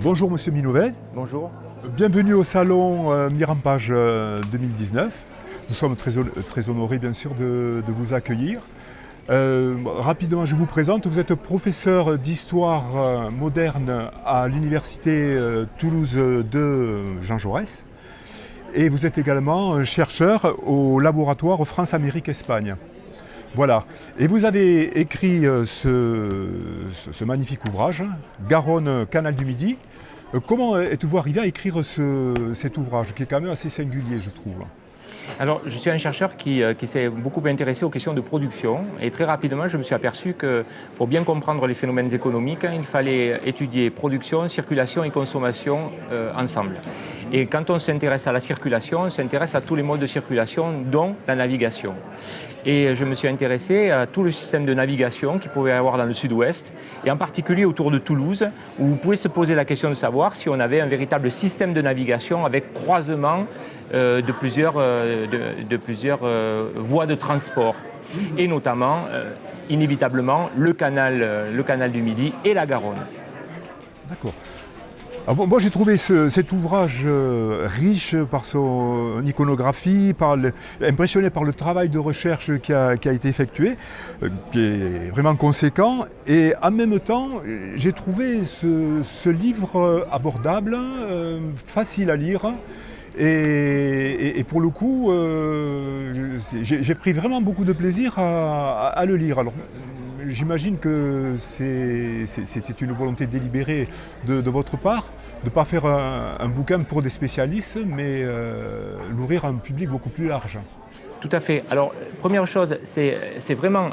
Bonjour Monsieur Minovez, Bonjour. bienvenue au salon Mirampage 2019. Nous sommes très honorés bien sûr de vous accueillir. Rapidement, je vous présente, vous êtes professeur d'histoire moderne à l'université Toulouse de Jean Jaurès et vous êtes également chercheur au laboratoire France-Amérique-Espagne. Voilà, et vous avez écrit ce magnifique ouvrage, Garonne, Canal du Midi. Comment êtes-vous arrivé à écrire cet ouvrage, qui est quand même assez singulier, je trouve? Alors, je suis un chercheur qui s'est beaucoup intéressé aux questions de production et très rapidement, je me suis aperçu que pour bien comprendre les phénomènes économiques, il fallait étudier production, circulation et consommation ensemble. Et quand on s'intéresse à la circulation, on s'intéresse à tous les modes de circulation, dont la navigation. Et je me suis intéressé à tout le système de navigation qu'il pouvait y avoir dans le sud-ouest, et en particulier autour de Toulouse, où vous pouvez se poser la question de savoir si on avait un véritable système de navigation avec croisement de plusieurs voies de transport, et notamment, inévitablement, le canal du Midi et la Garonne. D'accord. Alors bon, moi j'ai trouvé cet ouvrage riche par son iconographie, impressionné par le travail de recherche qui a été effectué, qui est vraiment conséquent. Et en même temps, j'ai trouvé ce livre abordable, facile à lire. Et pour le coup, j'ai pris vraiment beaucoup de plaisir à le lire. Alors, j'imagine que c'était une volonté délibérée de votre part, de ne pas faire un bouquin pour des spécialistes, mais l'ouvrir à un public beaucoup plus large. Tout à fait. Alors, première chose, c'est vraiment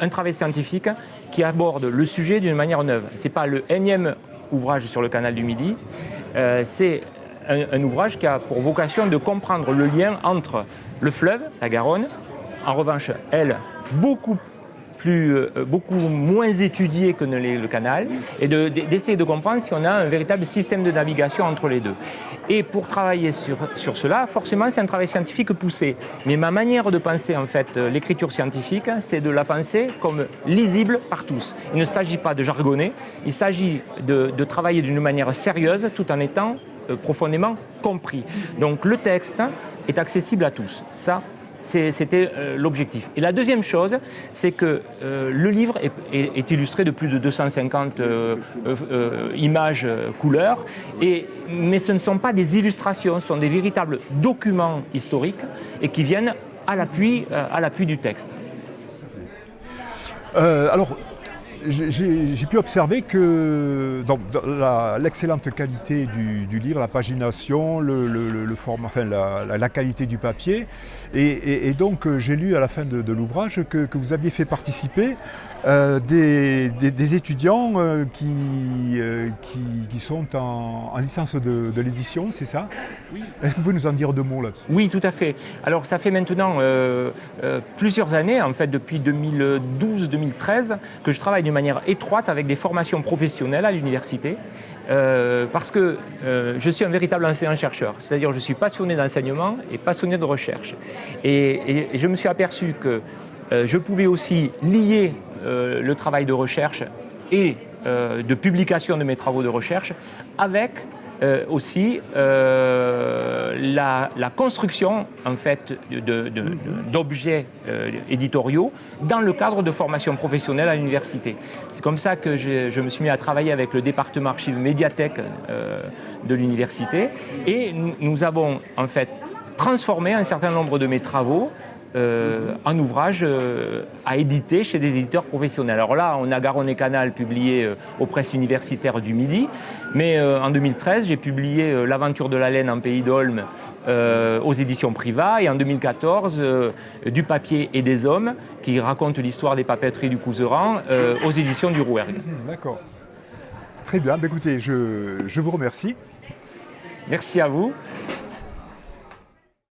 un travail scientifique qui aborde le sujet d'une manière neuve. Ce n'est pas le énième ouvrage sur le canal du Midi, c'est un ouvrage qui a pour vocation de comprendre le lien entre le fleuve, la Garonne, en revanche, elle, beaucoup moins étudié que ne l'est le canal, et d'essayer de comprendre si on a un véritable système de navigation entre les deux. Et pour travailler sur cela, forcément, c'est un travail scientifique poussé. Mais ma manière de penser, en fait, l'écriture scientifique, c'est de la penser comme lisible par tous. Il ne s'agit pas de jargonner, il s'agit de travailler d'une manière sérieuse, tout en étant profondément compris. Donc le texte est accessible à tous. Ça, c'était l'objectif. Et la deuxième chose, c'est que le livre est illustré de plus de 250 images couleurs, mais ce ne sont pas des illustrations, ce sont des véritables documents historiques et qui viennent à l'appui du texte. Alors, j'ai pu observer que dans l'excellente qualité du livre, la pagination, le format, enfin, la qualité du papier, et donc j'ai lu à la fin de l'ouvrage que vous aviez fait participer des étudiants qui sont en licence de l'édition, c'est ça? Oui. Est-ce que vous pouvez nous en dire deux mots là-dessus? Oui, tout à fait. Alors ça fait maintenant plusieurs années, en fait depuis 2012-2013, que je travaille d'une manière étroite avec des formations professionnelles à l'université, parce que je suis un véritable enseignant-chercheur, c'est-à-dire je suis passionné d'enseignement et passionné de recherche. Et je me suis aperçu que je pouvais aussi lier le travail de recherche et de publication de mes travaux de recherche avec aussi la construction en fait, d'objets éditoriaux dans le cadre de formation professionnelle à l'université. C'est comme ça que je me suis mis à travailler avec le département archives médiathèque de l'université, et nous avons en fait transformé un certain nombre de mes travaux en ouvrage à éditer chez des éditeurs professionnels. Alors là, on a Garonne et Canal publié aux presses universitaires du Midi, mais en 2013, j'ai publié L'aventure de la laine en Pays d'Olme aux éditions Privat, et en 2014, Du papier et des hommes, qui raconte l'histoire des papeteries du Couserans, aux éditions du Rouergue. D'accord. Très bien, écoutez, je vous remercie. Merci à vous.